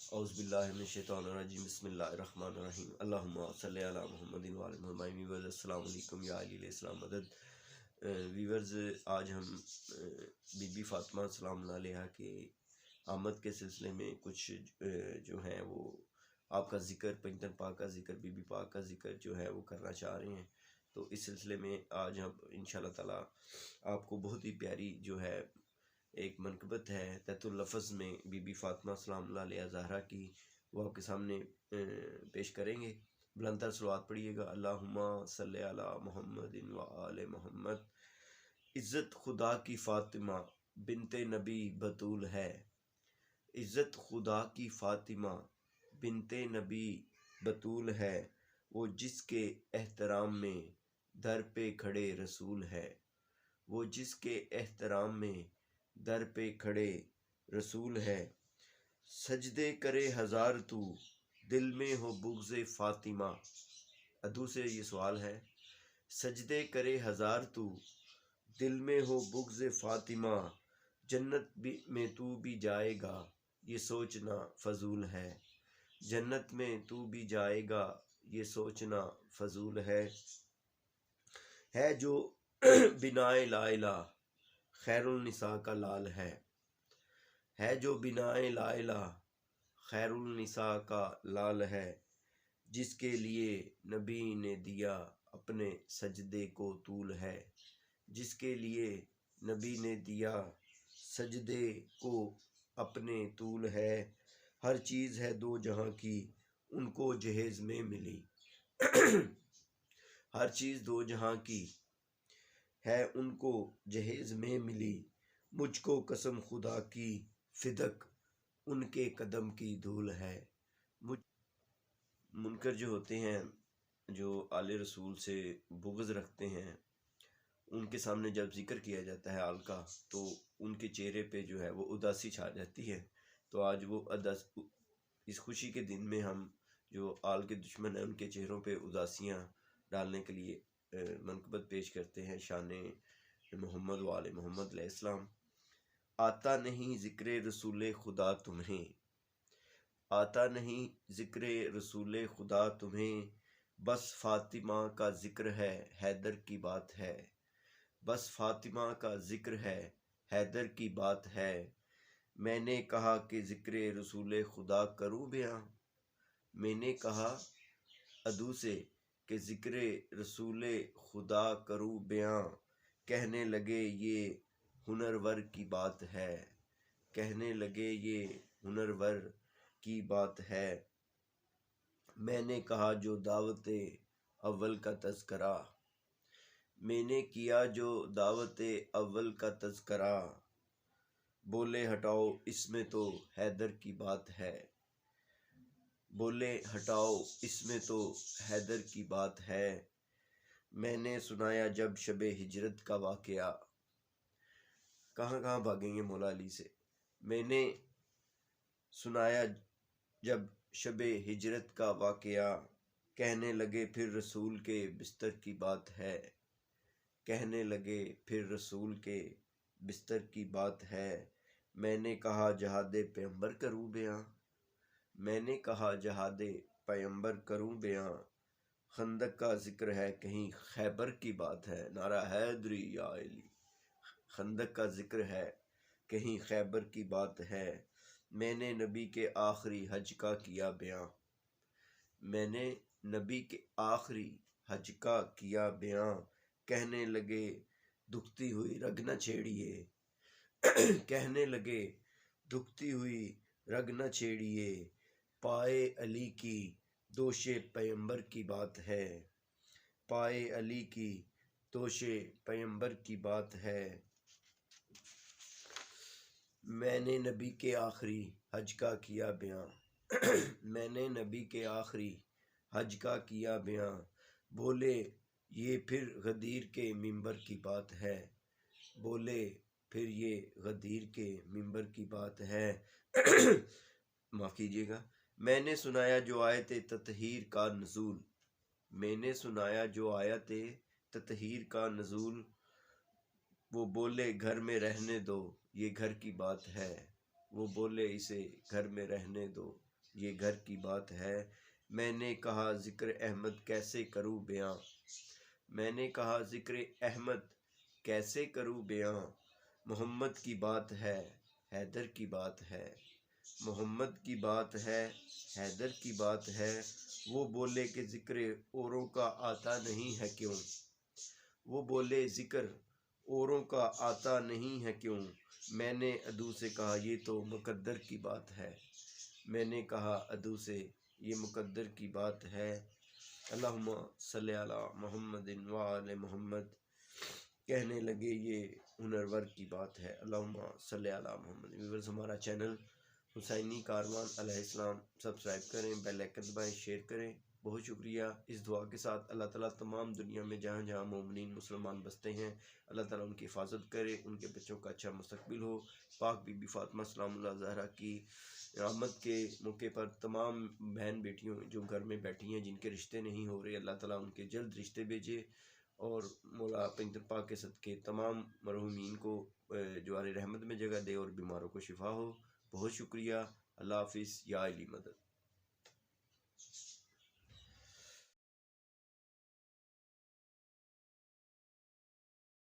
اعوذ باللہ من الشیطان الرجیم بسم اللہ الرحمن الرحیم اللہم صلی علی محمد وعلی محمد ویورز السلام علیکم یا علی السلام مدد۔ ویورز، آج ہم بی بی فاطمہ سلام اللہ علیہا کے آمد کے سلسلے میں کچھ جو ہیں وہ آپ کا ذکر، پنجتن پاک کا ذکر، بی بی پاک کا ذکر جو ہے وہ کرنا چاہ رہے ہیں۔ تو اس سلسلے میں آج ہم انشاءاللہ تعالی آپ کو بہت ہی پیاری جو ہے ایک منقبت ہے تحت اللفظ میں بی بی فاطمہ سلام اللہ علیہ زہرا کی، وہ آپ کے سامنے پیش کریں گے۔ بلند تر صلوات پڑھیے گا۔ اللہم صلی علی محمد و آل محمد۔ عزت خدا کی فاطمہ بنت نبی بطول ہے، عزت خدا کی فاطمہ بنت نبی بطول ہے، وہ جس کے احترام میں در پہ کھڑے رسول ہے، وہ جس کے احترام میں در پہ کھڑے رسول ہے۔ سجدے کرے ہزار تو دل میں ہو بغض فاطمہ۔ ادو سے یہ سوال ہے، سجدے کرے ہزار تو دل میں ہو بغض فاطمہ، جنت میں تو بھی جائے گا یہ سوچنا فضول ہے، جنت میں تو بھی جائے گا یہ سوچنا فضول ہے جو بنائے لا الہ خیر النساء کا لال ہے جو بنائے لا الہ خیر النساء کا لال ہے، جس کے لیے نبی نے دیا اپنے سجدے کو طول ہے، جس کے لیے نبی نے دیا سجدے کو اپنے طول ہے، ہر چیز ہے دو جہاں کی ان کو جہیز میں ملی، ہر چیز دو جہاں کی ہے ان کو جہیز میں ملی، مجھ کو قسم خدا کی فدق ان کے قدم کی دھول ہے۔ منکر جو ہوتے ہیں، جو آل رسول سے بغض رکھتے ہیں، ان کے سامنے جب ذکر کیا جاتا ہے آل کا تو ان کے چہرے پہ جو ہے وہ اداسی چھا جاتی ہے۔ تو آج وہ اس خوشی کے دن میں ہم جو آل کے دشمن ہیں ان کے چہروں پہ اداسیاں ڈالنے کے لیے منقبت پیش کرتے ہیں شان محمد و آل محمد علیہ السلام۔ آتا نہیں ذکر رسول خدا تمہیں، آتا نہیں ذکر رسول خدا تمہیں، بس فاطمہ کا ذکر ہے حیدر کی بات ہے، بس فاطمہ کا ذکر ہے حیدر کی بات ہے، میں نے کہا کہ ذکر رسول خدا کروں بیاں، میں نے کہا ادو سے کہ ذکر رسول خدا کروں بیاں، کہنے لگے یہ ہنرور کی بات ہے، کہنے لگے یہ ہنرور کی بات ہے، میں نے کہا جو دعوت اول کا تذکرہ، میں نے کیا جو دعوت اول کا تذکرہ، بولے ہٹاؤ اس میں تو حیدر کی بات ہے، بولے ہٹاؤ اس میں تو حیدر کی بات ہے، میں نے سنایا جب شب ہجرت کا واقعہ، کہاں کہاں بھاگیں گے مولا علی سے، میں نے سنایا جب شب ہجرت کا واقعہ، کہنے لگے پھر رسول کے بستر کی بات ہے، کہنے لگے پھر رسول کے بستر کی بات ہے، میں نے کہا جہاد پیغمبر کروں بیاں، میں نے کہا جہاد پیغمبر کروں بیاں، خندق کا ذکر ہے کہیں خیبر کی بات ہے، نعرہ حیدری یا علی، خندق کا ذکر ہے کہیں خیبر کی بات ہے، میں نے نبی کے آخری حج کا کیا بیاں، میں نے نبی کے آخری حج کا کیا بیاں، کہنے لگے دکھتی ہوئی رگ نہ چھیڑیے، کہنے لگے دکھتی ہوئی رگ نہ چھیڑیے، پائے علی کی دوش پیغمبر کی بات ہے، پائے علی کی دوش پیغمبر کی بات ہے، میں نے نبی کے آخری حج کا کیا بیاں، میں نے نبی کے آخری حج کا کیا بیاں، بولے یہ پھر غدیر کے منبر کی بات ہے، بولے پھر یہ غدیر کے منبر کی بات ہے، معاف کیجیے گا، میں نے سنایا جو آیت تطہیر کا نزول، میں نے سنایا جو آیت تطہیر کا نزول، وہ بولے گھر میں رہنے دو یہ گھر کی بات ہے، وہ بولے اسے گھر میں رہنے دو یہ گھر کی بات ہے۔ میں نے کہا ذکر احمد کیسے کروں بیاں، میں نے کہا ذکر احمد کیسے کروں بیاں، محمد کی بات ہے حیدر کی بات ہے، محمد کی بات ہے حیدر کی بات ہے، وہ بولے کہ ذکر اوروں کا آتا نہیں ہے کیوں، وہ بولے ذکر اوروں کا آتا نہیں ہے کیوں، میں نے عدو سے کہا یہ تو مقدر کی بات ہے، میں نے کہا عدو سے یہ مقدر کی بات ہے۔ اللہم صلی علی محمد وآل محمد، کہنے لگے یہ ہنرور کی بات ہے۔ اللہم صلی علی محمد۔ ویورز، ہمارا چینل حسینی کاروان علیہ السلام سبسکرائب کریں، بیل آئیکن دبائیں، شیئر کریں۔ بہت شکریہ۔ اس دعا کے ساتھ اللہ تعالیٰ تمام دنیا میں جہاں جہاں مومنین مسلمان بستے ہیں، اللہ تعالیٰ ان کی حفاظت کرے، ان کے بچوں کا اچھا مستقبل ہو۔ پاک بی بی فاطمہ سلام اللہ زہرا کی آمد کے موقع پر تمام بہن بیٹیوں جو گھر میں بیٹھی ہیں، جن کے رشتے نہیں ہو رہے، اللہ تعالیٰ ان کے جلد رشتے بھیجے، اور مولا پیغمبر پاک کے صدقے تمام مرحومین کو جوار رحمت میں جگہ دے، اور بیماروں کو شفا ہو۔ بہت شکریہ۔ اللہ حافظ۔ یا علی مدد۔